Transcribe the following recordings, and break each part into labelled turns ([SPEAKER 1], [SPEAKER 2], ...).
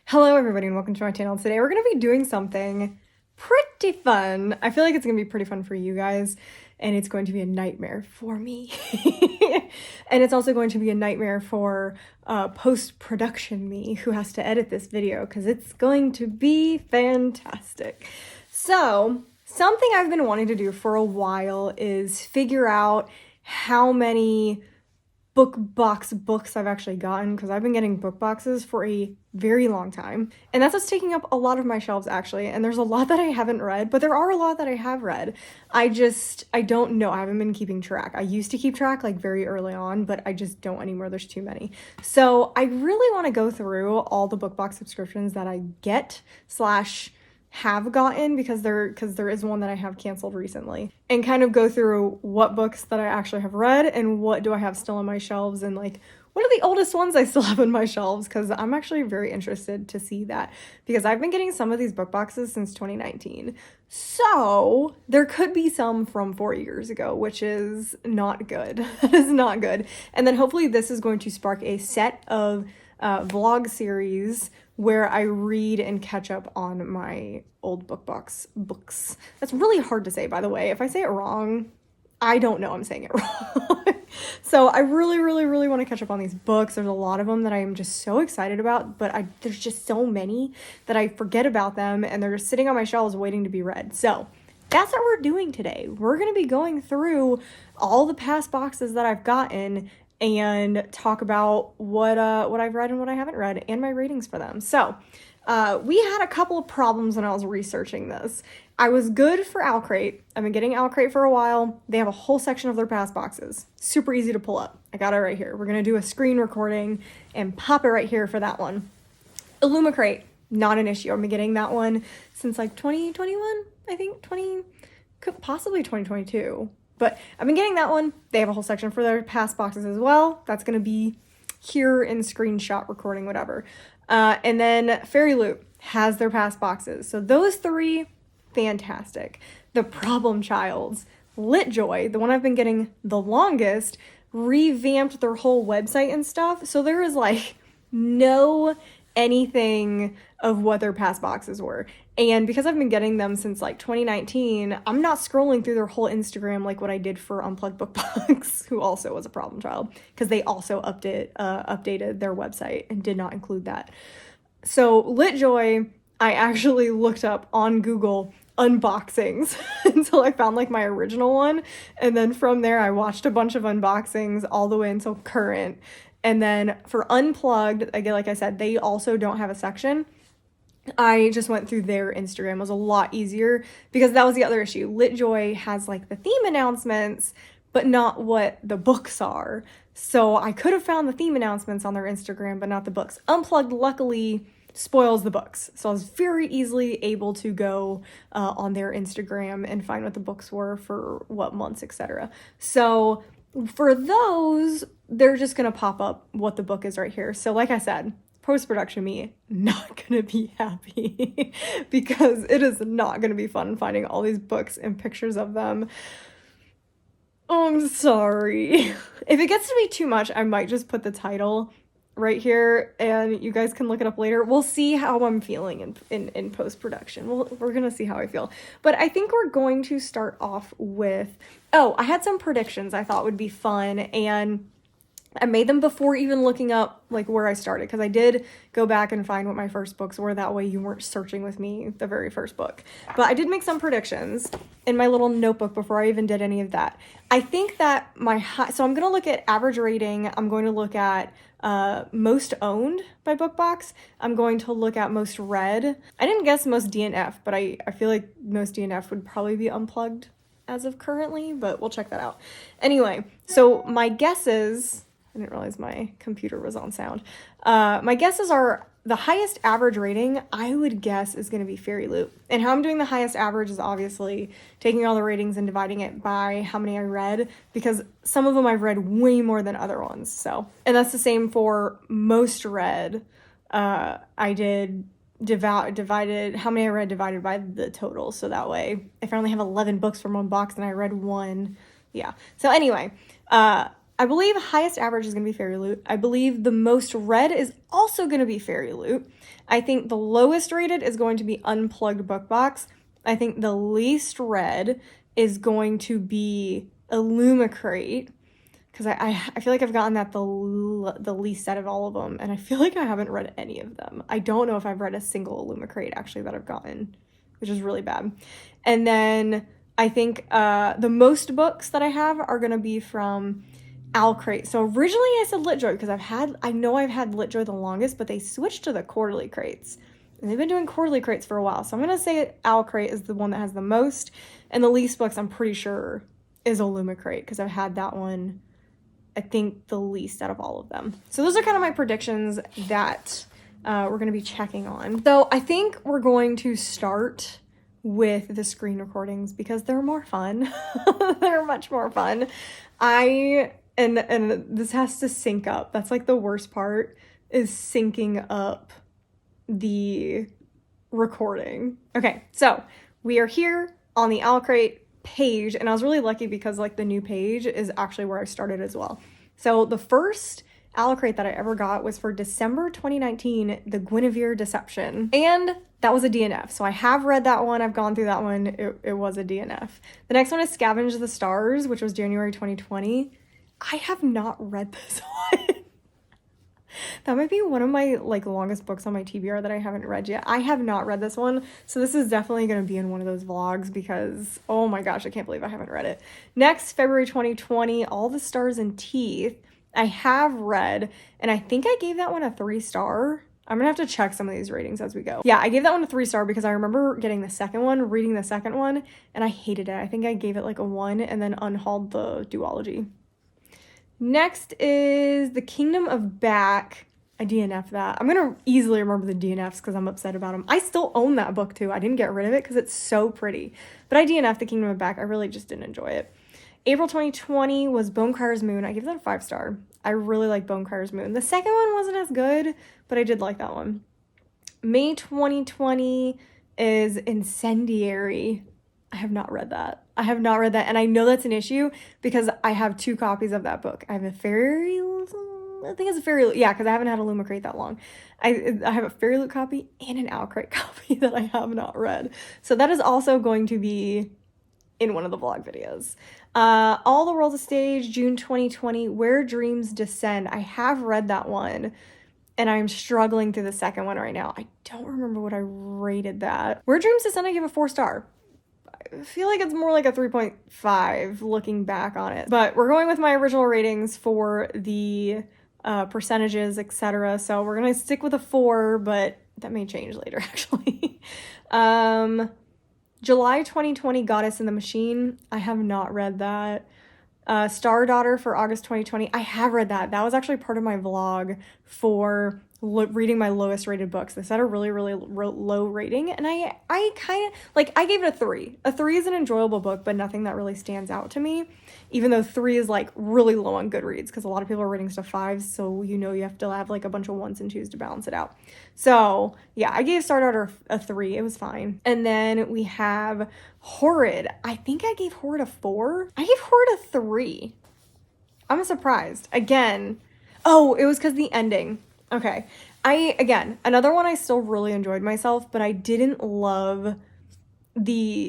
[SPEAKER 1] Hello everybody and welcome to my channel. Today we're going to be doing something pretty fun. I feel like it's going to be pretty fun for you guys and it's going to be a nightmare for me. And it's also going to be a nightmare for post-production me who has to edit this video because it's going to be fantastic. So something I've been wanting to do for a while is figure out how many book box books I've actually gotten, because I've been getting book boxes for a very long time, and that's what's taking up a lot of my shelves actually. And there's a lot that I haven't read, but there are a lot that I have read. I don't know. I haven't been keeping track. I used to keep track like very early on, but I just don't anymore. There's too many. So I really want to go through all the book box subscriptions that I get slash have gotten, because there is one that I have canceled recently, and kind of go through what books that I actually have read and what do I have still on my shelves, and like what are the oldest ones I still have on my shelves, because I'm actually very interested to see that, because I've been getting some of these book boxes since 2019. So there could be some from 4 years ago, which is not good. That is not good. And then hopefully this is going to spark a set of vlog series where I read and catch up on my old book box books. That's really hard to say, by the way. If I say it wrong, I don't know I'm saying it wrong. So I really want to catch up on these books. There's a lot of them that I am just so excited about, but there's just so many that I forget about them and they're just sitting on my shelves waiting to be read. So that's what we're doing today. We're going to be going through all the past boxes that I've gotten and talk about what I've read and what I haven't read and my ratings for them. So we had a couple of problems when I was researching this. I was good for Owlcrate. I've been getting Owlcrate for a while. They have a whole section of their past boxes. Super easy to pull up. I got it right here. We're going to do a screen recording and pop it right here for that one. Illumicrate, not an issue. I've been getting that one since like 2021, I think, possibly 2022. But I've been getting that one. They have a whole section for their past boxes as well. That's going to be here in screenshot recording, whatever. And then Fairyloot has their past boxes. So those three, fantastic. The problem childs, LitJoy, the one I've been getting the longest, revamped their whole website and stuff. So there is like no anything of what their past boxes were. And because I've been getting them since like 2019, I'm not scrolling through their whole Instagram like what I did for Unplugged Book Box, who also was a problem child, because they also updated their website and did not include that. So LitJoy, I actually looked up on Google unboxings until I found like my original one. And then from there, I watched a bunch of unboxings all the way until current. And then for Unplugged, again, like I said, they also don't have a section. I just went through their Instagram. It was a lot easier because that was the other issue. LitJoy has like the theme announcements, but not what the books are. So I could have found the theme announcements on their Instagram, but not the books. Unplugged, luckily, spoils the books. So I was very easily able to go on their Instagram and find what the books were for what months, etc. So for those, they're just going to pop up what the book is right here. So like I said, post-production me not gonna be happy because it is not gonna be fun finding all these books and pictures of them. Oh, I'm sorry. If it gets to be too much, I might just put the title right here and you guys can look it up later. We'll see how I'm feeling in post-production. We're gonna see how I feel. But I think we're going to start off with, I had some predictions I thought would be fun, and I made them before even looking up like where I started, because I did go back and find what my first books were. That way you weren't searching with me the very first book. But I did make some predictions in my little notebook before I even did any of that. I think that so I'm going to look at average rating. I'm going to look at most owned by BookBox. I'm going to look at most read. I didn't guess most DNF, but I feel like most DNF would probably be Unplugged as of currently, but we'll check that out. Anyway, so my guesses... I didn't realize my computer was on sound. My guesses are the highest average rating I would guess is going to be Fairyloot. And how I'm doing the highest average is obviously taking all the ratings and dividing it by how many I read, because some of them I've read way more than other ones. So, and that's the same for most read. I did divided how many I read divided by the total. So that way, if I only have 11 books from one box and I read one, yeah. So anyway, I believe highest average is going to be Fairyloot. I believe the most read is also going to be Fairyloot. I think the lowest rated is going to be Unplugged book box. I think the least read is going to be Illumicrate, because I feel like I've gotten that the least out of all of them, and I feel like I haven't read any of them. I don't know if I've read a single Illumicrate actually that I've gotten, which is really bad. And then I think the most books that I have are going to be from Owlcrate. So originally I said LitJoy because I know I've had LitJoy the longest, but they switched to the quarterly crates. And they've been doing quarterly crates for a while. So I'm going to say Owlcrate is the one that has the most. And the least books, I'm pretty sure, is Illumicrate, because I've had that one, I think, the least out of all of them. So those are kind of my predictions that we're going to be checking on. So I think we're going to start with the screen recordings because they're more fun. They're much more fun. And this has to sync up. That's like the worst part, is syncing up the recording. Okay, so we are here on the Owlcrate page, and I was really lucky because like the new page is actually where I started as well. So the first Owlcrate that I ever got was for December 2019, The Guinevere Deception. And that was a DNF. So I have read that one. I've gone through that one. It was a DNF. The next one is Scavenge the Stars, which was January 2020. I have not read this one. That might be one of my like longest books on my TBR that I haven't read yet. I have not read this one. So this is definitely going to be in one of those vlogs because, oh my gosh, I can't believe I haven't read it. Next, February 2020, All the Stars and Teeth. I have read, and I think I gave that one a 3-star. I'm gonna have to check some of these ratings as we go. Yeah, I gave that one a 3-star because I remember getting the second one, reading the second one, and I hated it. I think I gave it like a 1 and then unhauled the duology. Next is The Kingdom of Back. I DNF'd that. I'm gonna easily remember the DNFs because I'm upset about them. I still own that book too. I didn't get rid of it because it's so pretty. But I DNF'd The Kingdom of Back. I really just didn't enjoy it. April 2020 was Bonecryer's Moon. I gave that a 5-star. I really like Bonecryer's Moon. The second one wasn't as good, but I did like that one. May 2020 is Incendiary. I have not read that. And I know that's an issue because I have 2 copies of that book. I have a Fairyloot. I think it's a Fairyloot. Yeah, because I haven't had a Illumicrate that long. I have a Fairyloot copy and an Owlcrate copy that I have not read. So that is also going to be in one of the vlog videos. All the World's a Stage, June 2020, Where Dreams Descend. I have read that one, and I'm struggling through the second one right now. I don't remember what I rated that. Where Dreams Descend, I give a 4-star. I feel like it's more like a 3.5 looking back on it. But we're going with my original ratings for the percentages, etc. So we're going to stick with a 4, but that may change later, actually. July 2020, Goddess in the Machine. I have not read that. Star Daughter for August 2020. I have read that. That was actually part of my vlog for reading my lowest rated books. They set a really, really low rating, and I kind of, like, I gave it a 3. A 3 is an enjoyable book, but nothing that really stands out to me, even though 3 is, like, really low on Goodreads, because a lot of people are rating stuff 5s, so, you know, you have to have, like, a bunch of 1s and 2s to balance it out. So, yeah, I gave Star Daughter a 3. It was fine. And then we have Horrid. I think I gave Horrid a 4. I gave Horrid a 3. I'm surprised. Again, oh, it was because the ending. Okay, again, another one I still really enjoyed myself, but I didn't love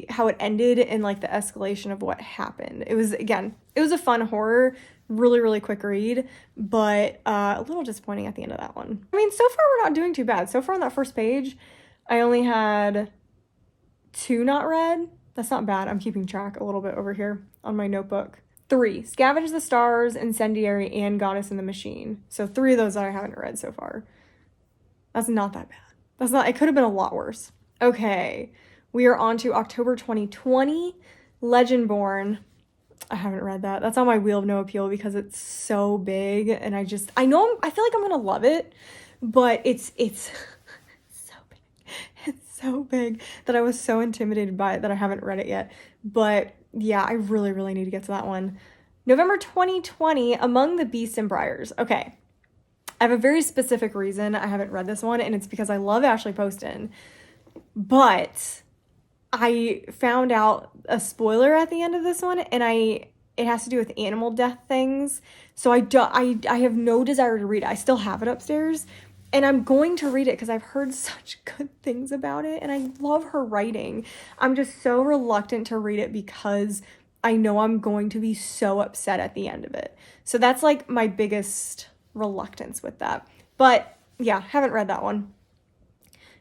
[SPEAKER 1] how it ended and like the escalation of what happened. It was a fun horror, really, really quick read, but a little disappointing at the end of that one. I mean, so far we're not doing too bad. So far on that first page, I only had 2 not read. That's not bad. I'm keeping track a little bit over here on my notebook. 3, Scavenge the Stars, Incendiary, and Goddess in the Machine. So 3 of those that I haven't read so far. That's not that bad. It could have been a lot worse. Okay, we are on to October 2020, Legendborn. I haven't read that. That's on my Wheel of No Appeal because it's so big, and I feel like I'm gonna love it, but it's so big. It's so big that I was so intimidated by it that I haven't read it yet. But yeah, I really, really need to get to that one. November 2020, Among the Beasts and Briars. Okay, I have a very specific reason I haven't read this one, and it's because I love Ashley Poston, but I found out a spoiler at the end of this one, and I it has to do with animal death things. So I have no desire to read it. I still have it upstairs, and I'm going to read it because I've heard such good things about it, and I love her writing. I'm just so reluctant to read it because I know I'm going to be so upset at the end of it. So that's like my biggest reluctance with that. But yeah, haven't read that one.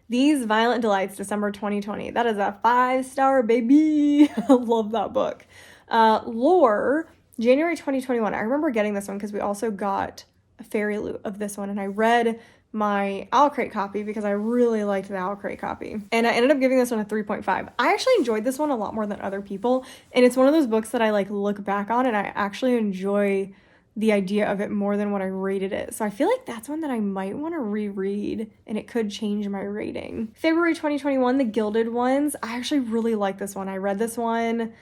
[SPEAKER 1] These Violent Delights, December 2020. That is a 5-star, baby. I love that book. Lore, January 2021. I remember getting this one because we also got a Fairyloot of this one, and I read my Owlcrate copy because I really liked the Owlcrate copy. And I ended up giving this one a 3.5. I actually enjoyed this one a lot more than other people, and it's one of those books that I like look back on and I actually enjoy the idea of it more than what I rated it. So I feel like that's one that I might want to reread, and it could change my rating. February 2021, The Gilded Ones. I actually really like this one. I read this one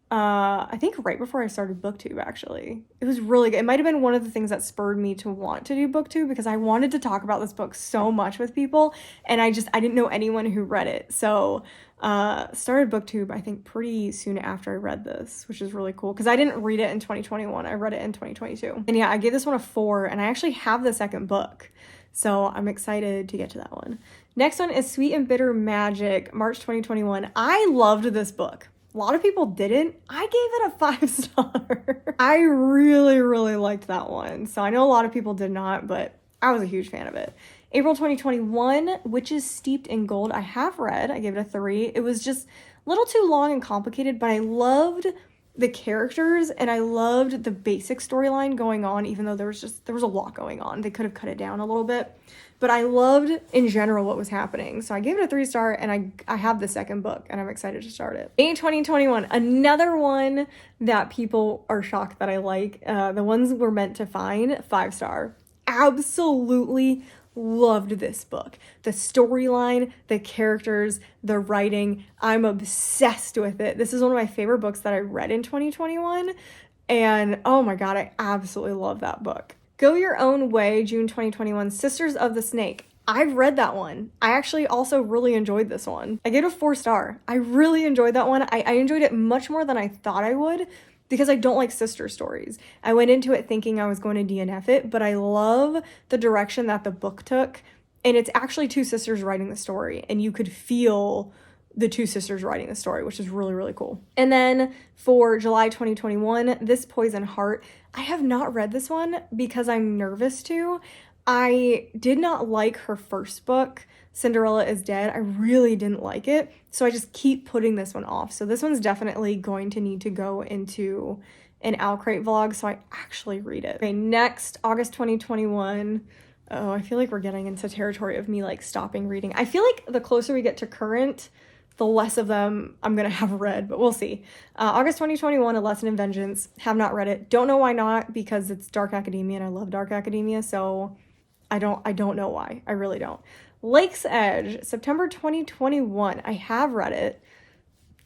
[SPEAKER 1] I think right before I started booktube, actually. It was really good. It might have been one of the things that spurred me to want to do booktube because I wanted to talk about this book so much with people, and I didn't know anyone who read it. So started booktube I think pretty soon after I read this, which is really cool because I didn't read it in 2021. I read it in 2022. And yeah, I gave this one a 4, and I actually have the second book. So I'm excited to get to that one. Next one is Sweet and Bitter Magic, March 2021. I loved this book. A lot of people didn't. I gave it a 5-star. I really, really liked that one. So I know a lot of people did not, but I was a huge fan of it. April 2021, Witches Steeped in Gold. I have read. I gave it a 3. It was just a little too long and complicated, but I loved the characters and I loved the basic storyline going on, even though there was a lot going on. They could have cut it down a little bit. But I loved, in general, what was happening. So I gave it a 3-star, and I have the second book, and I'm excited to start it. May 2021, another one that people are shocked that I like. The Ones We're Meant to Find, 5-star. Absolutely loved this book. The storyline, the characters, the writing, I'm obsessed with it. This is one of my favorite books that I read in 2021, and oh my god, I absolutely love that book. Go Your Own Way, June 2021, Sisters of the Snake. I've read that one. I actually also really enjoyed this one. I gave it a 4-star. I really enjoyed that one. I enjoyed it much more than I thought I would because I don't like sister stories. I went into it thinking I was going to DNF it, but I love the direction that the book took. And it's actually 2 sisters writing the story, and you could feel the 2 sisters writing the story, which is really, really cool. And then for July 2021, This Poison Heart. I have not read this one because I'm nervous to. I did not like her first book, Cinderella is Dead. I really didn't like it, so I just keep putting this one off. So this one's definitely going to need to go into an Owlcrate vlog so I actually read it. Okay, next, August 2021. Oh, I feel like we're getting into territory of me like stopping reading. I feel like the closer we get to current, the less of them I'm going to have read, but we'll see. August 2021, A Lesson in Vengeance. Have not read it. Don't know why not, because it's dark academia and I love dark academia, so I don't know why. I really don't. Lake's Edge, September 2021. I have read it.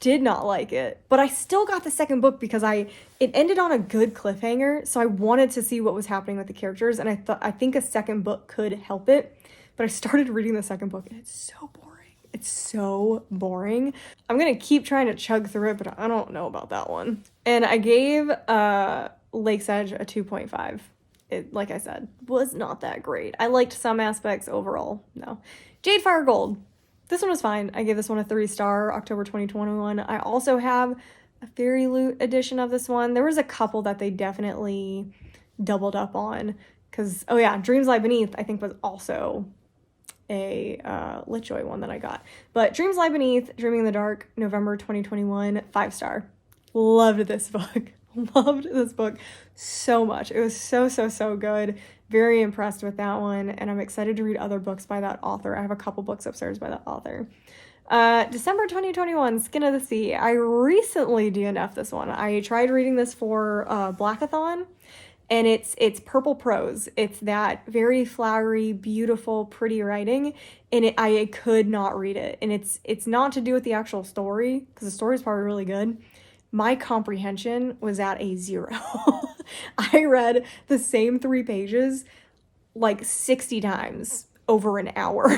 [SPEAKER 1] Did not like it, but I still got the second book because it ended on a good cliffhanger, so I wanted to see what was happening with the characters, and I think a second book could help it, but I started reading the second book and it's so boring. It's so boring. I'm gonna keep trying to chug through it, but I don't know about that one. And I gave Lake's Edge a 2.5. It, like I said, was not that great. I liked some aspects. Overall, no. Jade Fire Gold. This one was fine. I gave this one a 3-star, October 2021. I also have a Fairyloot edition of this one. There was a couple that they definitely doubled up on. Because, oh yeah, Dreams Lie Beneath, I think, was also a LitJoy one that I got. But Dreams Lie Beneath, Dreaming in the Dark, November 2021, 5-star. Loved this book. Loved this book so much. It was so good. Very impressed with that one, and I'm excited to read other books by that author. I have a couple books upstairs by that author. December 2021, Skin of the Sea. I recently DNF'd this one. I tried reading this for Blackathon, and it's purple prose. It's that very flowery, beautiful, pretty writing, and I could not read it. And it's not to do with the actual story, because the story is probably really good. My comprehension was at a 0. I read the same 3 pages like 60 times over an hour.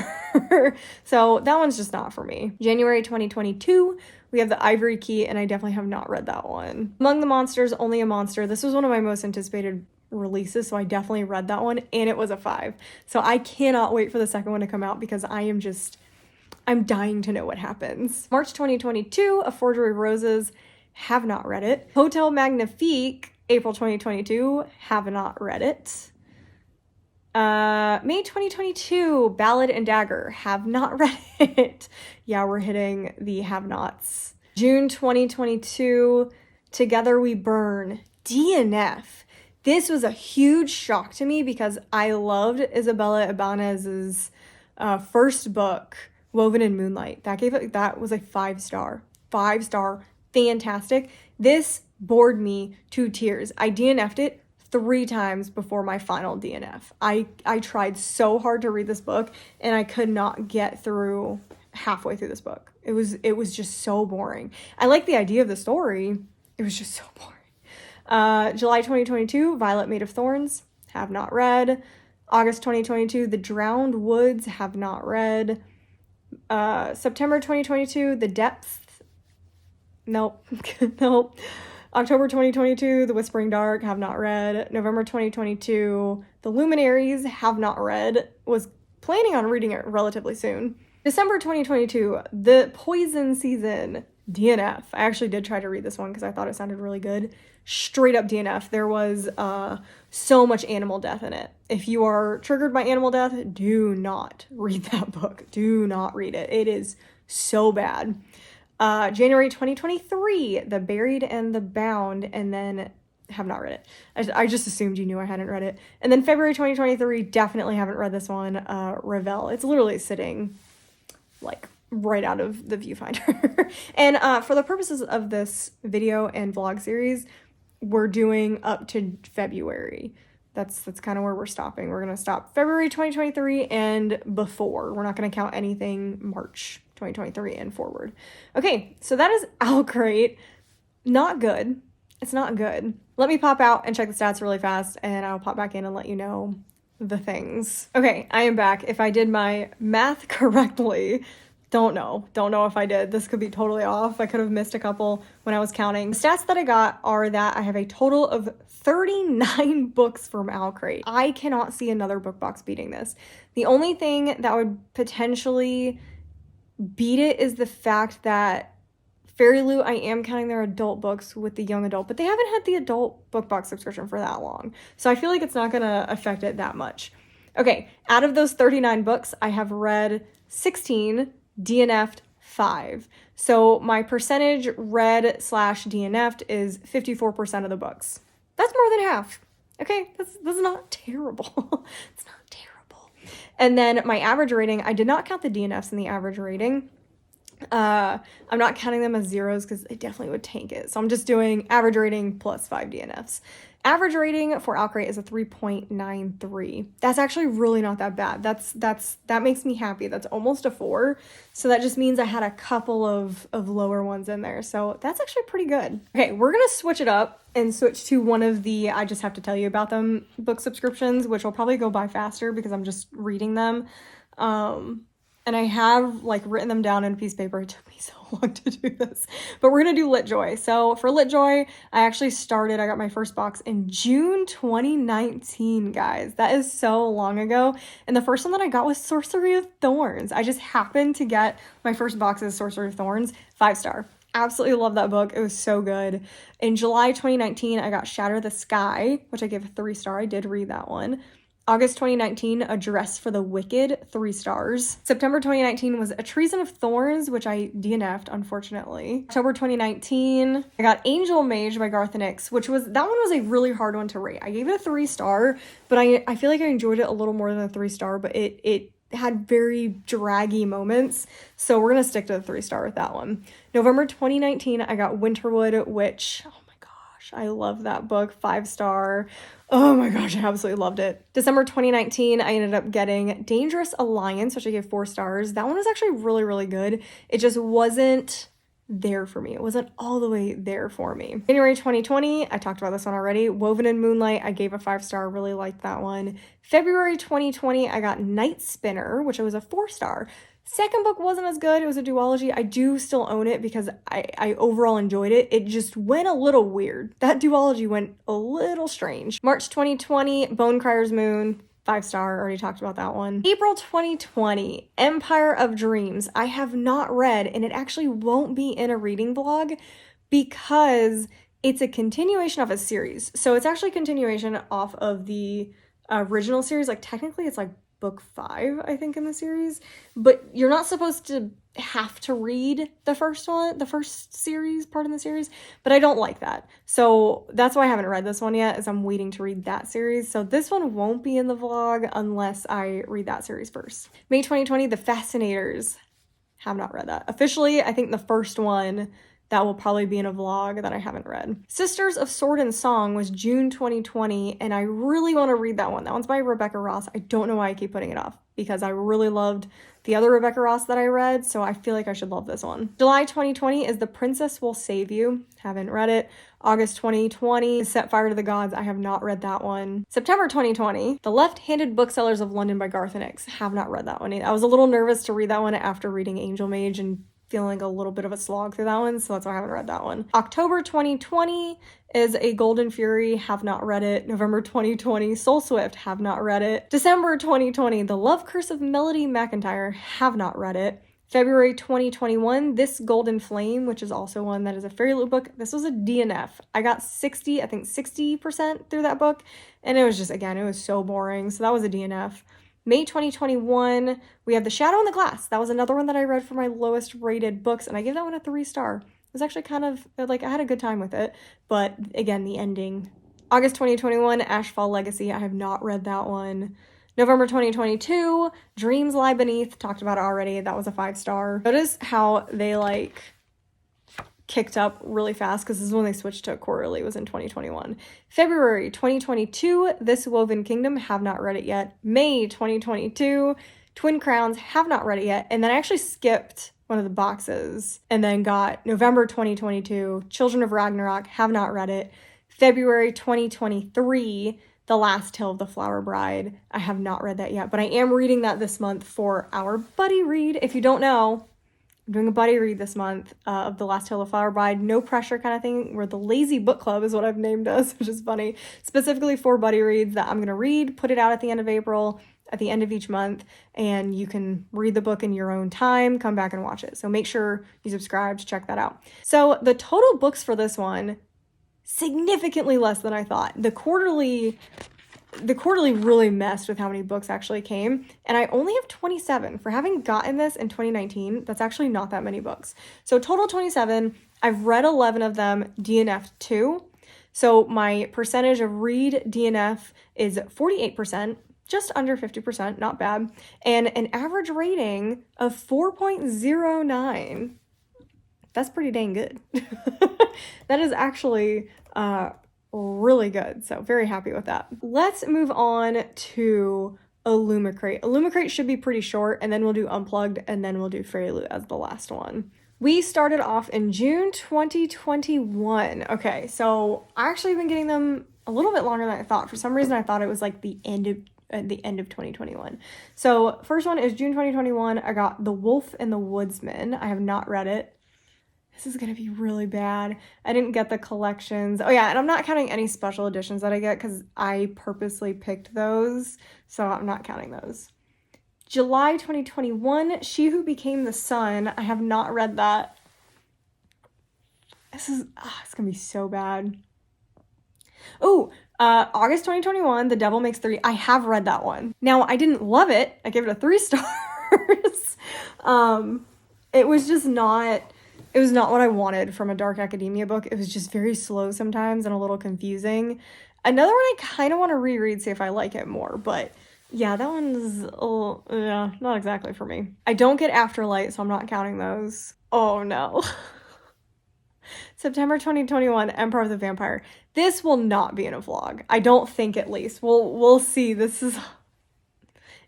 [SPEAKER 1] So that one's just not for me. January 2022, we have The Ivory Key, and I definitely have not read that one. Among the Monsters, Only a Monster. This was one of my most anticipated releases, so I definitely read that one, and it was a 5. So I cannot wait for the second one to come out because I'm dying to know what happens. March 2022, A Forgery of Roses. Have not read it. Hotel Magnifique, April 2022. Have not read it. May 2022, Ballad and Dagger. Have not read it. Yeah, we're hitting the have-nots. June 2022, Together We Burn. DNF. This was a huge shock to me because I loved Isabella Ibanez's first book, Woven in Moonlight. That was a 5-star. 5-star. Fantastic. This bored me to tears. I DNF'd it 3 times before my final DNF. I tried so hard to read this book and I could not get through halfway through this book. It was just so boring. I like the idea of the story. It was just so boring. July 2022, Violet Made of Thorns. Have not read. August 2022, The Drowned Woods. Have not read. September 2022, The Depths. Nope. Nope. October 2022, The Whispering Dark. Have not read. November 2022, The Luminaries. Have not read. Was planning on reading it relatively soon. December 2022, The Poison Season. DNF. I actually did try to read this one because I thought it sounded really good. Straight up DNF. There was so much animal death in it. If you are triggered by animal death, do not read that book. Do not read it. It is so bad. January 2023, The Buried and the Bound, and then have not read it. I just assumed you knew I hadn't read it. And then February 2023, definitely haven't read this one, Ravel. It's literally sitting like right out of the viewfinder. And for the purposes of this video and vlog series, we're doing up to February. That's kind of where we're stopping. We're going to stop February 2023 and before. We're not going to count anything March 2023 and forward. Okay, so that is Owlcrate. Not good. It's not good. Let me pop out and check the stats really fast, and I'll pop back in and let you know the things. Okay, I am back. If I did my math correctly, don't know if I did. This could be totally off. I could have missed a couple when I was counting. The stats that I got are that I have a total of 39 books from Owlcrate. I cannot see another book box beating this. The only thing that would potentially beat it is the fact that Fairyloot, I am counting their adult books with the young adult, but they haven't had the adult book box subscription for that long. So I feel like it's not going to affect it that much. Okay, out of those 39 books, I have read 16, DNF'd 5. So my percentage read/DNF'd is 54% of the books. That's more than half. Okay, that's not terrible. It's not terrible. And then my average rating, I did not count the DNFs in the average rating. I'm not counting them as zeros because they definitely would tank it. So I'm just doing average rating plus 5 DNFs. Average rating for Owlcrate is a 3.93. That's actually really not that bad. That makes me happy. That's almost a 4. So that just means I had a couple of lower ones in there. So that's actually pretty good. Okay, we're going to switch it up and switch to one of the I just have to tell you about them book subscriptions, which will probably go by faster because I'm just reading them. And I have like written them down in a piece of paper. It took me so long to do this, but we're going to do LitJoy. So for LitJoy, I got my first box in June 2019, guys. That is so long ago. And the first one that I got was Sorcery of Thorns. I just happened to get my first box of Sorcery of Thorns, 5-star. Absolutely love that book. It was so good. In July 2019, I got Shatter the Sky, which I gave a 3-star. I did read that one. August 2019, A Dress for the Wicked, 3 stars. September 2019 was A Treason of Thorns, which I DNF'd, unfortunately. October 2019, I got Angel Mage by Garth Nix, that one was a really hard one to rate. I gave it a 3-star, but I feel like I enjoyed it a little more than a 3-star, but it had very draggy moments, so we're gonna stick to the 3-star with that one. November 2019, I got Winterwood, which, oh my gosh, I love that book, 5-star. Oh my gosh, I absolutely loved it. December 2019, I ended up getting Dangerous Alliance, which I gave 4 stars. That one was actually really, really good. It just wasn't there for me. It wasn't all the way there for me. January 2020, I talked about this one already. Woven in Moonlight, I gave a 5-star, really liked that one. February 2020, I got Night Spinner, which was a 4-star. Second book wasn't as good. It was a duology. I do still own it because I overall enjoyed it. It just went a little weird. That duology went a little strange. March 2020, Bonecryer's Moon, 5-star, already talked about that one. April 2020, Empire of Dreams. I have not read, and it actually won't be in a reading vlog because it's a continuation of a series. So it's actually a continuation off of the original series. Like technically it's like book 5, I think, in the series, but you're not supposed to have to read the first one, the first series part in the series, but I don't like that. So that's why I haven't read this one yet, is I'm waiting to read that series. So this one won't be in the vlog unless I read that series first. May 2020, The Fascinators. Have not read that. Officially, I think the first one that will probably be in a vlog that I haven't read. Sisters of Sword and Song was June 2020, and I really want to read that one. That one's by Rebecca Ross. I don't know why I keep putting it off, because I really loved the other Rebecca Ross that I read, so I feel like I should love this one. July 2020 is The Princess Will Save You. Haven't read it. August 2020, Set Fire to the Gods. I have not read that one. September 2020, The Left-Handed Booksellers of London by Garth Ennis. Have not read that one either. I was a little nervous to read that one after reading Angel Mage and feeling a little bit of a slog through that one, so that's why I haven't read that one. October 2020 is A Golden Fury. Have not read it. November 2020, Soul Swift. Have not read it. December 2020, The Love Curse of Melody McIntyre. Have not read it. February 2021, This Golden Flame, which is also one that is a Fairyloot book. This was a DNF. I got 60% through that book, and it was just, again, it was so boring, so that was a DNF. May 2021, we have The Shadow in the Glass. That was another one that I read for my lowest rated books, and I gave that one a 3-star. It was actually kind of, like, I had a good time with it, but again, the ending. August 2021, Ashfall Legacy. I have not read that one. November 2022, Dreams Lie Beneath. Talked about it already. That was a 5-star. Notice how they, like, kicked up really fast, because this is when they switched to quarterly, was in 2021. February 2022, This Woven Kingdom. Have not read it yet. May 2022, Twin Crowns. Have not read it yet. And then I actually skipped one of the boxes and then got November 2022, Children of Ragnarok. Have not read it. February 2023, The Last Tale of the Flower Bride. I have not read that yet, but I am reading that this month for our buddy read. If you don't know, I'm doing a buddy read this month of The Last Tale of the Flower Bride. No pressure kind of thing. We're the Lazy Book Club is what I've named us, which is funny. Specifically for buddy reads that I'm going to read, put it out at the end of April, at the end of each month, and you can read the book in your own time, come back and watch it. So make sure you subscribe to check that out. So the total books for this one, significantly less than I thought. The quarterly really messed with how many books actually came, and I only have 27. For having gotten this in 2019, that's actually not that many books. So total 27, I've read 11 of them, DNF'd 2. So my percentage of read DNF is 48%, just under 50%, not bad, and an average rating of 4.09. That's pretty dang good. That is actually really good, so very happy with that. Let's move on to Illumicrate. Illumicrate should be pretty short, and then we'll do Unplugged, and then we'll do Fairyloot as the last one. We started off in June 2021. Okay, so I actually have been getting them a little bit longer than I thought. For some reason, I thought it was like the end of 2021. So first one is June 2021. I got The Wolf and the Woodsman. I have not read it. This is going to be really bad. I didn't get the collections. Oh yeah, and I'm not counting any special editions that I get because I purposely picked those, so I'm not counting those. July 2021, She Who Became the Sun. I have not read that. It's going to be so bad. Oh, August 2021, The Devil Makes Three. I have read that one. Now, I didn't love it. I gave it a 3 stars. It was just not... It was not what I wanted from a dark academia book. It was just very slow sometimes and a little confusing. Another one I kind of want to reread, see if I like it more. But yeah, that one's not exactly for me. I don't get Afterlight, so I'm not counting those. Oh no. September 2021, Emperor of the Vampire. This will not be in a vlog. I don't think, at least. We'll see.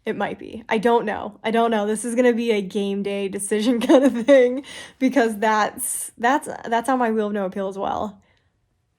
[SPEAKER 1] It might be. I don't know. This is gonna be a game day decision kind of thing, because that's on my Wheel of No Appeal as well.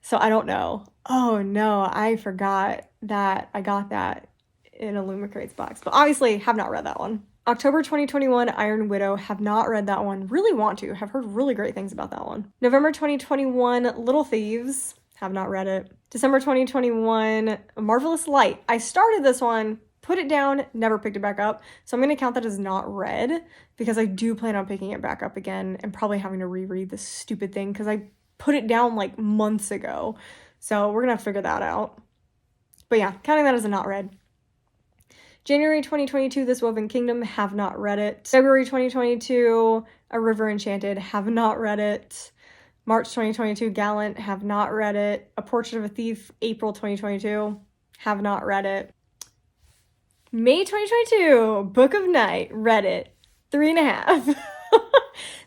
[SPEAKER 1] So I don't know. Oh no, I forgot that I got that in Illumicrate's box, but obviously have not read that one. October 2021, Iron Widow, have not read that one. Really want to. Have heard really great things about that one. November 2021, Little Thieves, have not read it. December 2021, Marvelous Light. I started this one, put it down, never picked it back up. So I'm going to count that as not read, because I do plan on picking it back up again and probably having to reread this stupid thing because I put it down like months ago. So we're going to have to figure that out. But yeah, counting that as a not read. January 2022, This Woven Kingdom, have not read it. February 2022, A River Enchanted, have not read it. March 2022, Gallant, have not read it. A Portrait of a Thief, April 2022, have not read it. May 2022, Book of Night, read it. 3.5.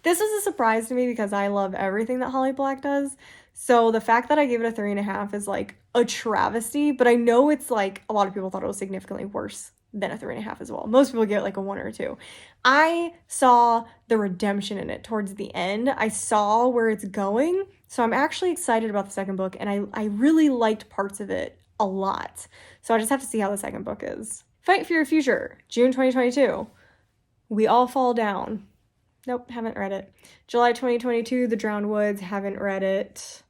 [SPEAKER 1] This was a surprise to me because I love everything that Holly Black does. So the fact that I gave it a 3.5 is like a travesty, but I know it's like a lot of people thought it was significantly worse than a 3.5 as well. Most people get like a 1 or a 2. I saw the redemption in it towards the end. I saw where it's going. So I'm actually excited about the second book, and I really liked parts of it a lot. So I just have to see how the second book is. Fight for Your Future, June 2022. We All Fall Down. Nope, haven't read it. July 2022, The Drowned Woods, haven't read it.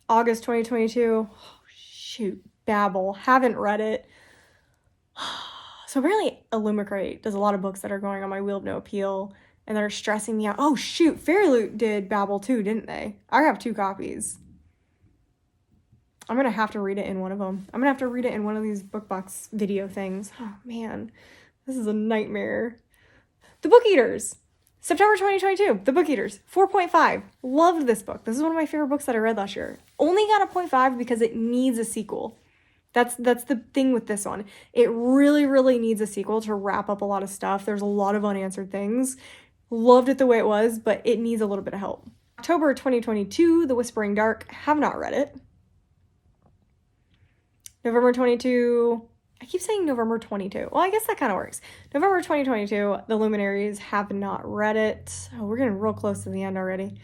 [SPEAKER 1] August 2022, oh, shoot, Babel, haven't read it. So apparently Illumicrate does a lot of books that are going on my Wheel of No Appeal and that are stressing me out. Oh shoot, Fairyloot did Babel too, didn't they? I have 2 copies. I'm gonna have to read it in one of them. I'm gonna have to read it in one of these book box video things. Oh man, this is a nightmare. The Book Eaters, September 2022, The Book Eaters, 4.5. Loved this book. This is one of my favorite books that I read last year. Only got a 0.5 because it needs a sequel. That's the thing with this one. It really, really needs a sequel to wrap up a lot of stuff. There's a lot of unanswered things. Loved it the way it was, but it needs a little bit of help. October 2022, The Whispering Dark, have not read it. November 22, I keep saying November 22. Well, I guess that kind of works. November 2022, The Luminaries, have not read it. Oh, we're getting real close to the end already.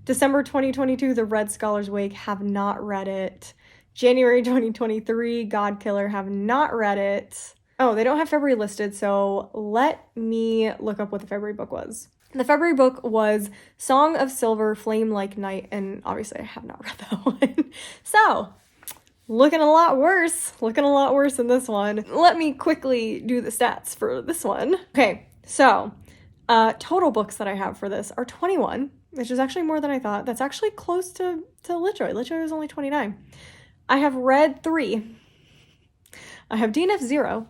[SPEAKER 1] December 2022, The Red Scholar's Wake, have not read it. January 2023, God Killer, have not read it. Oh, they don't have February listed, so let me look up what the February book was. The February book was Song of Silver, Flame Like Night, and obviously I have not read that one. So, looking a lot worse than this one. Let me quickly do the stats for this one. Okay, so total books that I have for this are 21, which is actually more than I thought. That's actually close to LitJoy. LitJoy was only 29. I have read 3. I have DNF 0.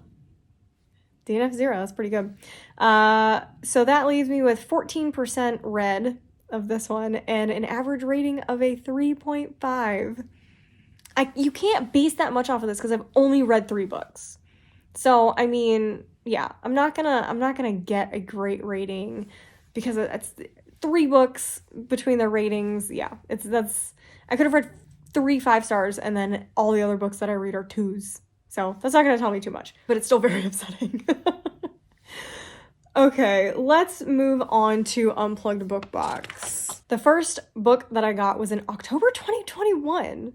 [SPEAKER 1] DNF 0, that's pretty good. So that leaves me with 14% read of this one and an average rating of a 3.5. You can't base that much off of this because I've only read 3 books. So, I mean, yeah, I'm not gonna get a great rating because it's 3 books between their ratings. Yeah, I could have read 3 5 stars and then all the other books that I read are 2s. So that's not going to tell me too much, but it's still very upsetting. Okay, let's move on to Unplugged Book Box. The first book that I got was in October 2021.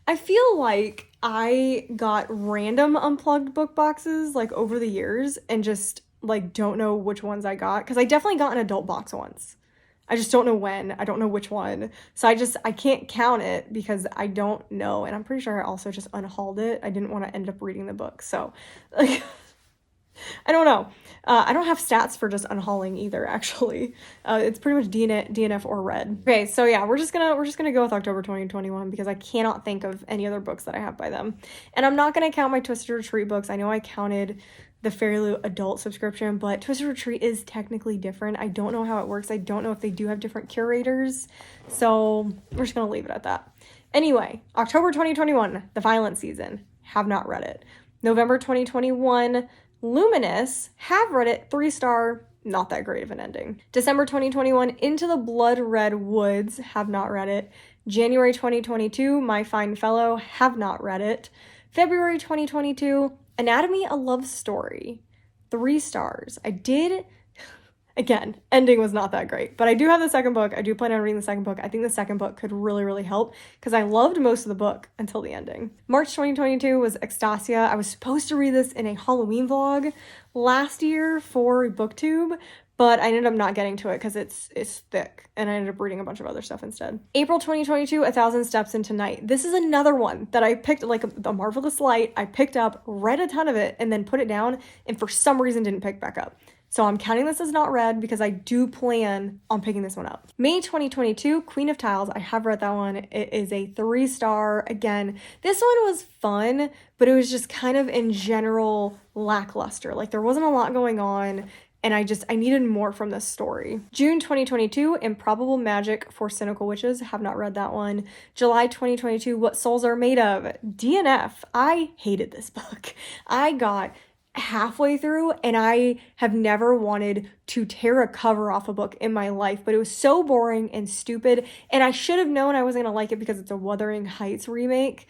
[SPEAKER 1] I feel like I got random Unplugged book boxes like over the years and just like don't know which ones I got, because I definitely got an adult box once. I just don't know when. I don't know which one. So I can't count it because I don't know. And I'm pretty sure I also just unhauled it. I didn't want to end up reading the book. So like, I don't know. I don't have stats for just unhauling either, actually. It's pretty much DNF or read. Okay, so yeah, we're just gonna go with October 2021 because I cannot think of any other books that I have by them. And I'm not gonna count my Twisted Retreat books. I know I counted the Fairyloot adult subscription, but Twisted Retreat is technically different. I don't know how it works. I don't know if they do have different curators. So we're just gonna leave it at that. Anyway, October 2021, The Violent Season, have not read it. November 2021, Luminous, have read it, 3-star, not that great of an ending. December 2021, Into the Blood Red Woods, have not read it. January 2022, My Fine Fellow, have not read it. February 2022, Anatomy, a Love Story, 3 stars. I did, again, ending was not that great, but I do have the second book. I do plan on reading the second book. I think the second book could really, really help because I loved most of the book until the ending. March 2022 was Extasia. I was supposed to read this in a Halloween vlog last year for BookTube, but I ended up not getting to it because it's thick, and I ended up reading a bunch of other stuff instead. April 2022, 1,000 Steps into Night. This is another one that I picked, like a Marvelous Light. I picked up, read a ton of it, and then put it down, and for some reason didn't pick back up. So I'm counting this as not read because I do plan on picking this one up. May 2022, Queen of Tiles. I have read that one. It is a 3-star. Again, this one was fun, but it was just kind of in general lackluster. Like there wasn't a lot going on, and I needed more from this story. June 2022, Improbable Magic for Cynical Witches. Have not read that one. July 2022, What Souls Are Made Of. DNF. I hated this book. I got halfway through and I have never wanted to tear a cover off a book in my life, but it was so boring and stupid, and I should have known I wasn't gonna like it because it's a Wuthering Heights remake.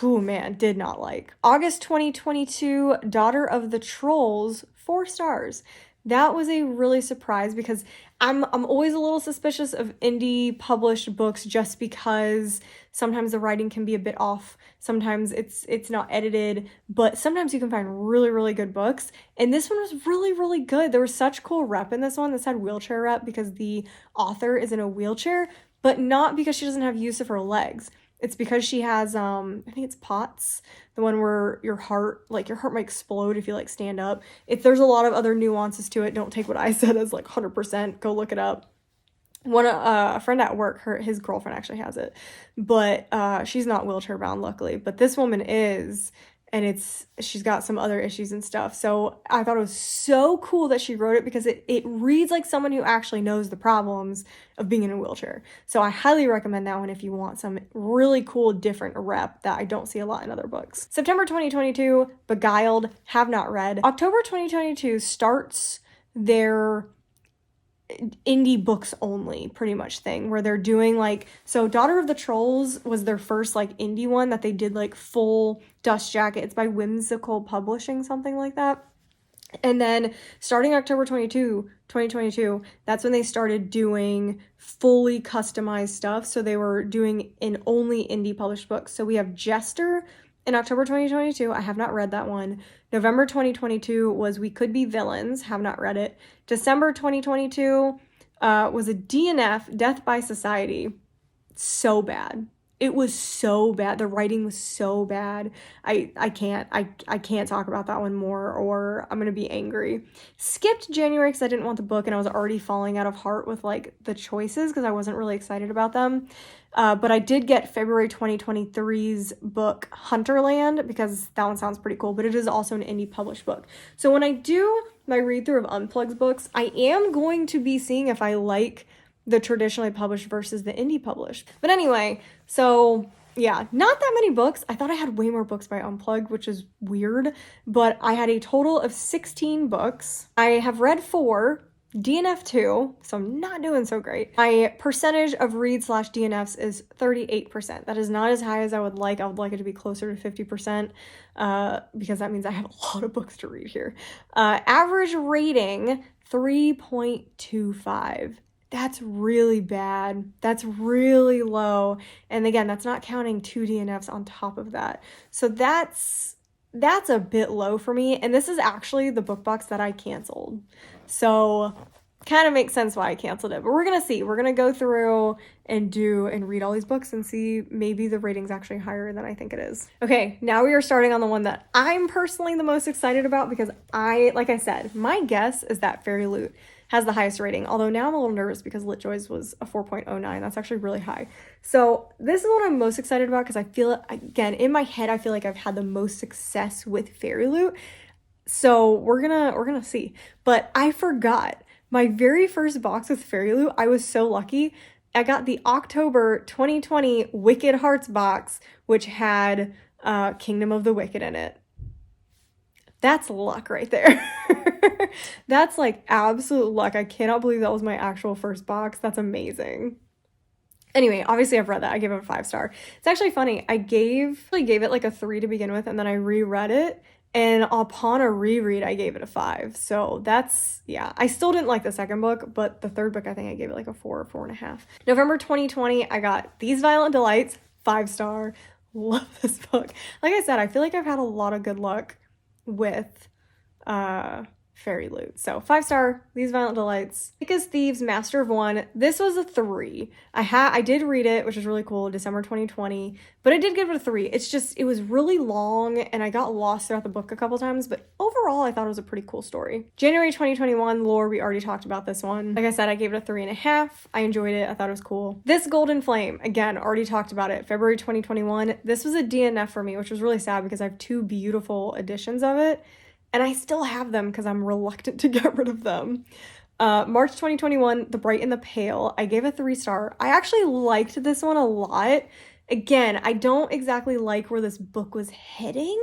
[SPEAKER 1] Oh man, did not like. August 2022, Daughter of the Trolls, 4 stars. That was a really surprise because I'm always a little suspicious of indie published books just because sometimes the writing can be a bit off. Sometimes it's not edited, but sometimes you can find really, really good books. And this one was really, really good. There was such cool rep in this one. This had wheelchair rep because the author is in a wheelchair, but not because she doesn't have use of her legs. It's because she has, I think it's POTS, the one where your heart might explode if you like stand up. There's a lot of other nuances to it. Don't take what I said as like 100%. Go look it up. A friend at work, his girlfriend actually has it, but she's not wheelchair bound, luckily. But this woman is, and she's got some other issues and stuff. So I thought it was so cool that she wrote it because it reads like someone who actually knows the problems of being in a wheelchair. So I highly recommend that one if you want some really cool different rep that I don't see a lot in other books. September 2022, Beguiled, have not read. October 2022 starts their indie books only pretty much thing where they're doing so Daughter of the Trolls was their first indie one that they did full dust jacket. It's by Whimsical Publishing, something like that. And then starting October 2022, that's when they started doing fully customized stuff. So they were doing in only indie published books. So we have Jester in October 2022. I have not read that one. November 2022 was We Could Be Villains. Have not read it. December 2022 was a DNF, Death by Society. So bad. It was so bad. The writing was so bad. I can't talk about that one more or I'm gonna be angry. Skipped January because I didn't want the book and I was already falling out of heart with the choices because I wasn't really excited about them. But I did get February 2023's book Hunterland because that one sounds pretty cool, but it is also an indie published book. So when I do my read through of Unplugged books, I am going to be seeing if I like the traditionally published versus the indie published. But anyway, so yeah, not that many books. I thought I had way more books by Unplugged, which is weird, but I had a total of 16 books. I have read 4, DNF 2, so I'm not doing so great. My percentage of read/DNFs is 38%. That is not as high as I would like. I would like it to be closer to 50%, because that means I have a lot of books to read here. Average rating, 3.25. That's really bad. That's really low. And again, that's not counting 2 DNFs on top of that. So that's a bit low for me. And this is actually the book box that I canceled. So kind of makes sense why I canceled it. But we're going to see. We're going to go through and read all these books and see maybe the rating's actually higher than I think it is. Okay, now we are starting on the one that I'm personally the most excited about because like I said, my guess is that Fairyloot has the highest rating, although now I'm a little nervous because LitJoy's was a 4.09. That's actually really high. So this is what I'm most excited about because I feel, again, in my head, I feel like I've had the most success with Fairyloot. So we're gonna see. But I forgot my very first box with Fairyloot. I was so lucky. I got the October 2020 Wicked Hearts box, which had Kingdom of the Wicked in it. That's luck right there. That's absolute luck. I cannot believe that was my actual first box. That's amazing. Anyway, obviously I've read that. I gave it a 5-star. It's actually funny. I gave it a 3 to begin with, and then I reread it, And upon a reread, I gave it a 5. So that's, yeah. I still didn't like the second book, but the third book, I think I gave it like a 4 or 4.5. November 2020, I got These Violent Delights, 5-star. Love this book. Like I said, I feel like I've had a lot of good luck with Fairyloot. So 5-star, These Violent Delights. Thick as Thieves, Master of One. This was a 3. I did read it, which was really cool, December 2020, but I did give it a 3. It's just, it was really long and I got lost throughout the book a couple times, but overall I thought it was a pretty cool story. January 2021, Lore, we already talked about this one. Like I said, I gave it a 3.5. I enjoyed it. I thought it was cool. This Golden Flame, again, already talked about it. February 2021. This was a DNF for me, which was really sad because I have 2 beautiful editions of it. And I still have them because I'm reluctant to get rid of them. March 2021, The Bright and the Pale. I gave a 3-star. I actually liked this one a lot. Again, I don't exactly like where this book was heading.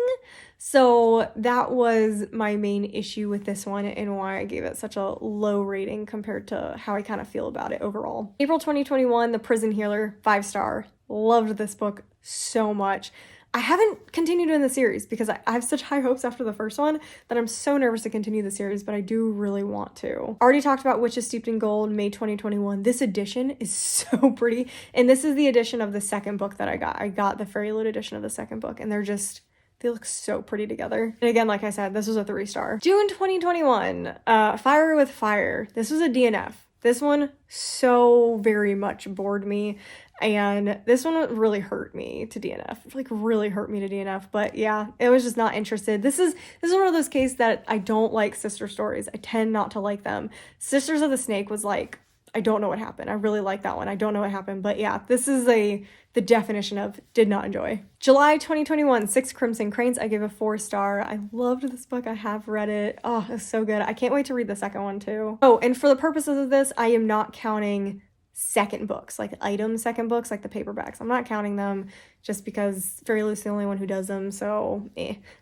[SPEAKER 1] So that was my main issue with this one and why I gave it such a low rating compared to how I kind of feel about it overall. April 2021, The Prison Healer, 5-star. Loved this book so much. I haven't continued in the series because I have such high hopes after the first one that I'm so nervous to continue the series, but I do really want to. Already talked about Witches Steeped in Gold, May 2021. This edition is so pretty, and this is the edition of the second book that I got. I got the Fairyloot edition of the second book, and they look so pretty together. And again, like I said, this was a 3-star. June 2021, Fire with Fire. This was a DNF. This one so very much bored me, and this one really hurt me to DNF. Like, really hurt me to DNF, but yeah, it was just not interested. This is one of those cases that I don't like sister stories. I tend not to like them. Sisters of the Snake was like, I don't know what happened. I really like that one. I don't know what happened, but yeah, this is the definition of did not enjoy. July 2021, 6 Crimson Cranes. I gave a 4-star. I loved this book. I have read it. Oh, it's so good. I can't wait to read the second one too. Oh, and for the purposes of this, I am not counting second books, like item second books, like the paperbacks. I'm not counting them just because Fairyloot's the only one who does them, so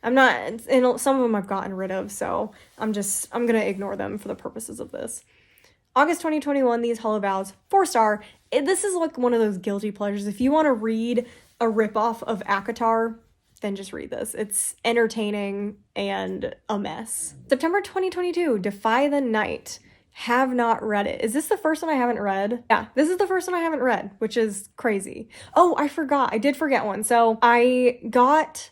[SPEAKER 1] I'm not, and some of them I've gotten rid of, so I'm gonna ignore them for the purposes of this. August 2021, These Hollow Vows, 4-star. This is like one of those guilty pleasures. If you want to read a ripoff of ACOTAR, then just read this. It's entertaining and a mess. September 2022, Defy the Night. Have not read it. Is this the first one I haven't read? Yeah, this is the first one I haven't read, which is crazy. Oh, I forgot. I did forget one. So I got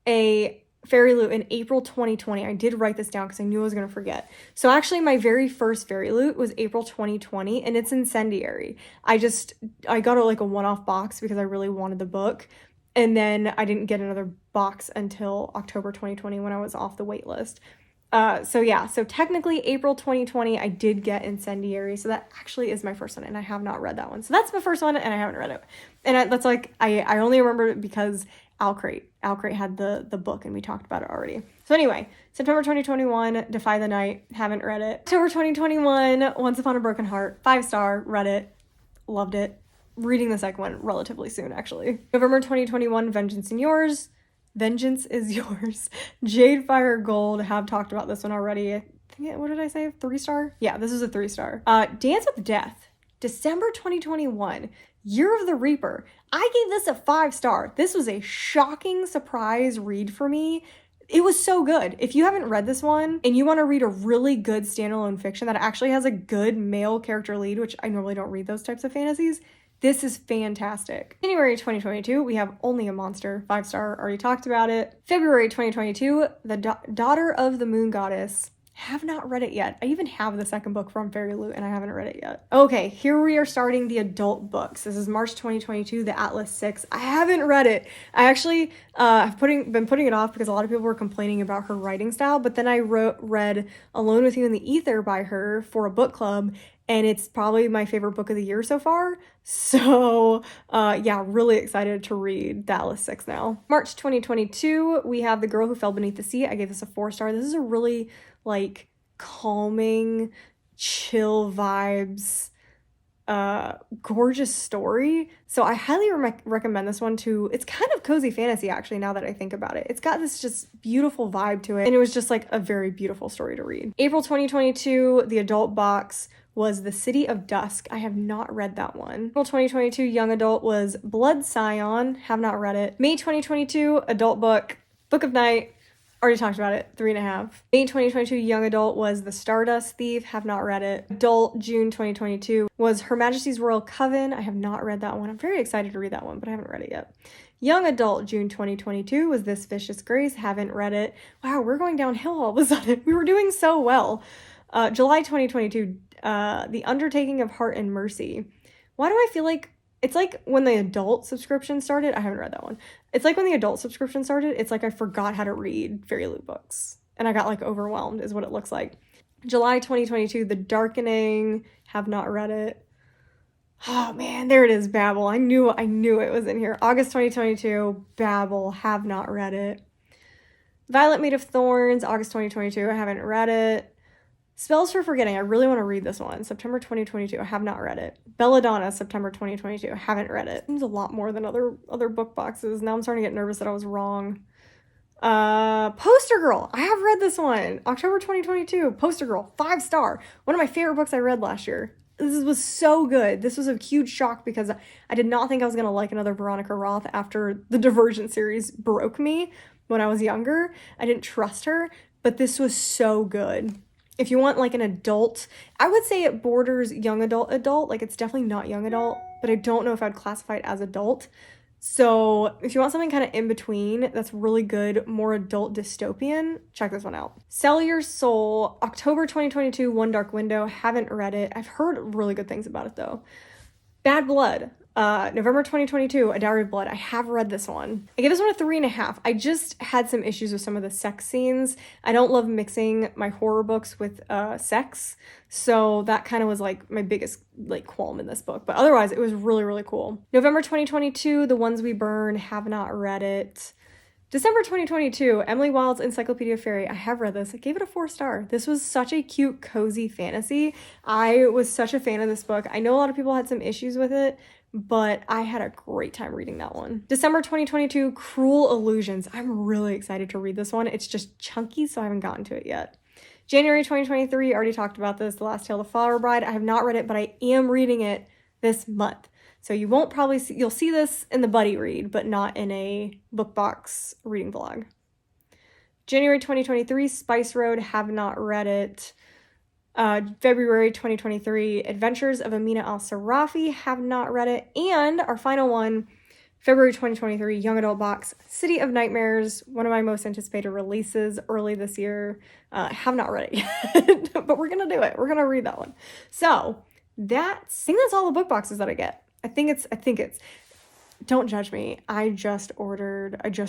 [SPEAKER 1] a Fairyloot in April 2020. I did write this down because I knew I was going to forget. So actually my very first Fairyloot was April 2020 and it's Incendiary. I got like a one-off box because I really wanted the book. And then I didn't get another box until October 2020 when I was off the wait list. So yeah, so technically April 2020, I did get Incendiary. So that actually is my first one and I have not read that one. So that's my first one and I haven't read it. And that's like, I only remember it because Owlcrate had the book and we talked about it already. So anyway, September 2021, Defy the Night, haven't read it. October 2021, Once Upon a Broken Heart, 5-star, read it, loved it. Reading the second one relatively soon, actually. November 2021, Vengeance is Yours. Jade Fire Gold, have talked about this one already. I think, what did I say, 3-star? Yeah, this is a 3-star. Dance with Death, December 2021, Year of the Reaper. I gave this a 5-star. This was a shocking surprise read for me. It was so good. If you haven't read this one and you want to read a really good standalone fiction that actually has a good male character lead, which I normally don't read those types of fantasies, this is fantastic. January 2022, we have Only a Monster, 5-star, already talked about it. February 2022, The Daughter of the Moon Goddess. Have not read it yet. I even have the second book from Fairyloot and I haven't read it yet. Okay, here we are starting the adult books. This is March 2022, The Atlas 6. I haven't read it. I actually have been putting it off because a lot of people were complaining about her writing style, but then I read Alone with You in the Ether by her for a book club, and it's probably my favorite book of the year so far. So yeah, really excited to read The Atlas 6 now. March 2022, we have The Girl Who Fell Beneath the Sea. I gave this a 4-star. This is a really like calming, chill vibes, gorgeous story. So I highly recommend this one too. It's kind of cozy fantasy actually, now that I think about it. It's got this just beautiful vibe to it, and it was just like a very beautiful story to read. April 2022, the adult box was The City of Dusk. I have not read that one. April 2022, young adult was Blood Scion. Have not read it. May 2022, adult book, Book of Night. Already talked about it, 3.5. May 2022 young adult was The Stardust Thief, have not read it. Adult June 2022 was Her Majesty's Royal Coven. I have not read that one. I'm very excited to read that one, but I haven't read it yet. Young adult June 2022 was This Vicious Grace, haven't read it. Wow, we're going downhill all of a sudden. We were doing so well. July 2022, The Undertaking of Heart and Mercy. Why do I feel like it's like when the adult subscription started? I haven't read that one. It's like when the adult subscription started, it's like I forgot how to read Fairyloot books. And I got like overwhelmed is what it looks like. July 2022, The Darkening, have not read it. Oh man, there it is, Babel. I knew it was in here. August 2022, Babel, have not read it. Violet Made of Thorns, August 2022, I haven't read it. Spells for Forgetting, I really want to read this one. September 2022, I have not read it. Belladonna, September 2022, I haven't read it. Seems a lot more than other book boxes. Now I'm starting to get nervous that I was wrong. Poster Girl, I have read this one. October 2022, Poster Girl, 5-star. One of my favorite books I read last year. This was so good. This was a huge shock because I did not think I was going to like another Veronica Roth after the Divergent series broke me when I was younger. I didn't trust her, but this was so good. If you want like an adult, I would say it borders young adult. Like it's definitely not young adult, but I don't know if I'd classify it as adult. So if you want something kind of in between that's really good, more adult dystopian, check this one out. Sell Your Soul, October 2022, One Dark Window, haven't read it. I've heard really good things about it though. Bad Blood, November 2022, A Diary of Blood. I have read this one. I gave this one a 3.5. I just had some issues with some of the sex scenes. I don't love mixing my horror books with sex, so that kind of was like my biggest like qualm in this book. But otherwise, it was really, really cool. November 2022, The Ones We Burn, have not read it. December 2022, Emily Wilde's Encyclopedia Fairy. I have read this. I gave it a 4-star. This was such a cute, cozy fantasy. I was such a fan of this book. I know a lot of people had some issues with it, but I had a great time reading that one. December 2022, Cruel Illusions. I'm really excited to read this one. It's just chunky, so I haven't gotten to it yet. January 2023, already talked about this, The Last Tale of the Flower Bride. I have not read it, but I am reading it this month. So you won't probably see, you'll see this in the buddy read, but not in a book box reading vlog. January 2023, Spice Road, have not read it. February 2023, Adventures of Amina Al-Sarafi, have not read it. And our final one, February 2023, Young Adult Box, City of Nightmares, one of my most anticipated releases early this year. Have not read it yet, but we're going to do it. We're going to read that one. So I think that's all the book boxes that I get. I think it's, don't judge me. I just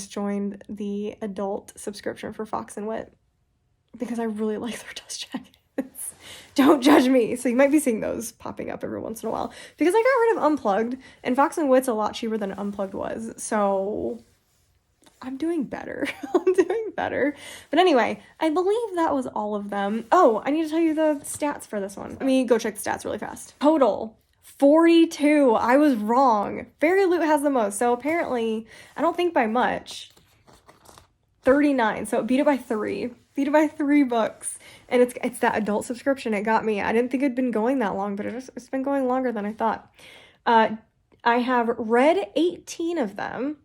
[SPEAKER 1] joined the adult subscription for Fox and Wit because I really like their dust jackets. Don't judge me. So you might be seeing those popping up every once in a while because I got rid of Unplugged and Fox and Wit's a lot cheaper than Unplugged was. So I'm doing better. But anyway, I believe that was all of them. Oh, I need to tell you the stats for this one. Let me go check the stats really fast. Total 42. I was wrong. Fairyloot has the most. So apparently, I don't think by much. 39. So it beat it by 3. Beat it by 3 books. And it's that adult subscription. It got me. I didn't think it'd been going that long, but it's been going longer than I thought. I have read 18 of them.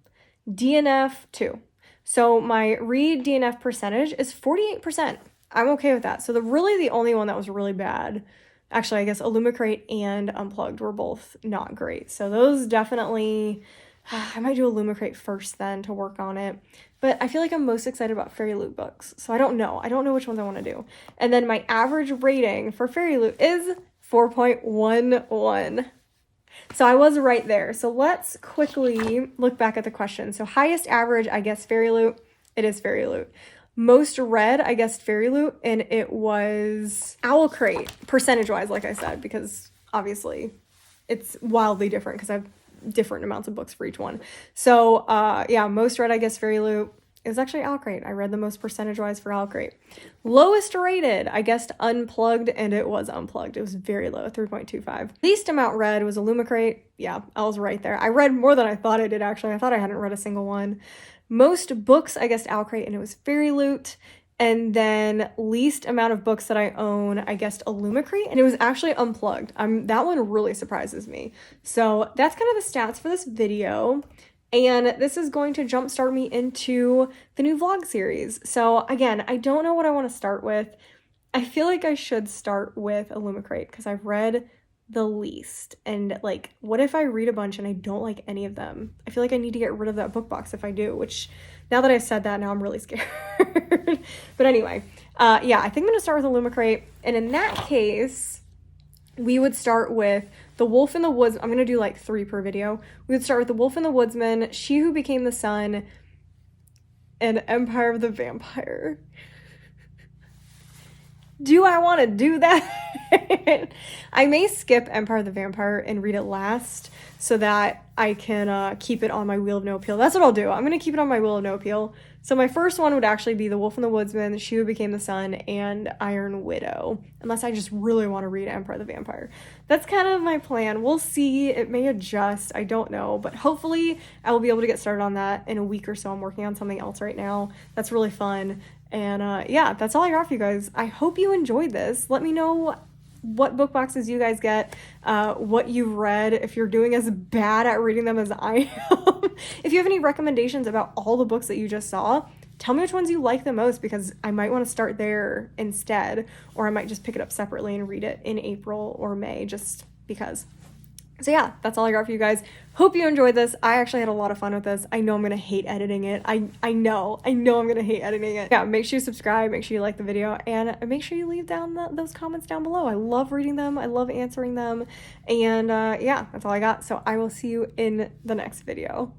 [SPEAKER 1] DNF 2. So my read DNF percentage is 48%. I'm okay with that. So the only one that was really bad, actually, I guess Illumicrate and Unplugged were both not great. So those definitely, I might do Illumicrate first then to work on it. But I feel like I'm most excited about Fairyloot books. So I don't know. I don't know which ones I want to do. And then my average rating for Fairyloot is 4.11. So I was right there. So let's quickly look back at the question. So highest average, I guess Fairyloot. It is Fairyloot. Most read, I guessed Fairyloot, and it was Owlcrate, percentage-wise, like I said, because obviously it's wildly different because I have different amounts of books for each one. So, yeah, most read, I guess Fairyloot. It was actually Owlcrate. I read the most percentage-wise for Owlcrate. Lowest rated, I guessed Unplugged, and it was Unplugged. It was very low, 3.25. Least amount read was Illumicrate. Yeah, I was right there. I read more than I thought I did, actually. I thought I hadn't read a single one. Most books, I guessed Owlcrate, and it was Fairyloot. And then least amount of books that I own, I guessed Illumicrate, and it was actually Unplugged. That one really surprises me. So that's kind of the stats for this video. And this is going to jumpstart me into the new vlog series. So again, I don't know what I want to start with. I feel like I should start with Illumicrate because I've read the least. And like, what if I read a bunch and I don't like any of them? I feel like I need to get rid of that book box if I do, which now that I've said that, now I'm really scared. But anyway, yeah, I think I'm going to start with Illumicrate. And in that case, we would start with The Wolf in the Woods. I'm going to do like 3 per video. We would start with The Wolf and the Woodsman, She Who Became the Sun, and Empire of the Vampire. Do I want to do that? I may skip Empire of the Vampire and read it last so that I can keep it on my Wheel of No Appeal. That's what I'll do. I'm going to keep it on my Wheel of No Appeal. So my first one would actually be The Wolf and the Woodsman, She Who Became the Sun, and Iron Widow. Unless I just really want to read Empire of the Vampire. That's kind of my plan. We'll see. It may adjust. I don't know. But hopefully I will be able to get started on that in a week or so. I'm working on something else right now. That's really fun. And yeah, that's all I got for you guys. I hope you enjoyed this. Let me know what book boxes you guys get, what you've read, if you're doing as bad at reading them as I am. If you have any recommendations about all the books that you just saw, tell me which ones you like the most because I might want to start there instead, or I might just pick it up separately and read it in April or May just because. So yeah, that's all I got for you guys. Hope you enjoyed this. I actually had a lot of fun with this. I know I'm going to hate editing it. I know I'm going to hate editing it. Yeah, make sure you subscribe, make sure you like the video, and make sure you leave down those comments down below. I love reading them. I love answering them. And yeah, that's all I got. So I will see you in the next video.